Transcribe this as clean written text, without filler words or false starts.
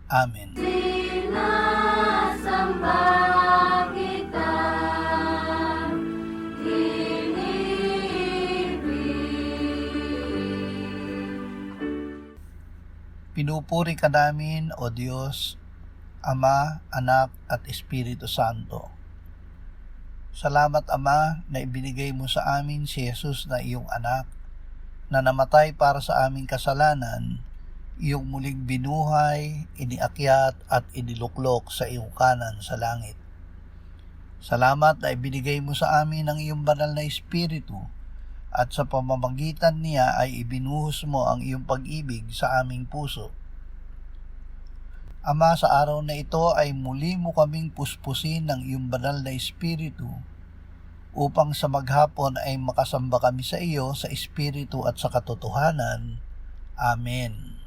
Amen. Sinasamba kita, Pinupuri ka namin, O Diyos, Ama, Anak, at Espiritu Santo. Salamat, Ama, na ibinigay mo sa amin si Jesus na iyong anak, na namatay para sa aming kasalanan, iyong muling binuhay, iniakyat at iniluklok sa iyong kanan sa langit. Salamat na ibinigay mo sa amin ang iyong banal na Espiritu, at sa pamamagitan niya ay ibinuhos mo ang iyong pag-ibig sa aming puso. Ama, sa araw na ito ay muli mo kaming puspusin ng iyong banal na Espiritu upang sa maghapon ay makasamba kami sa iyo sa Espiritu at sa katotohanan. Amen.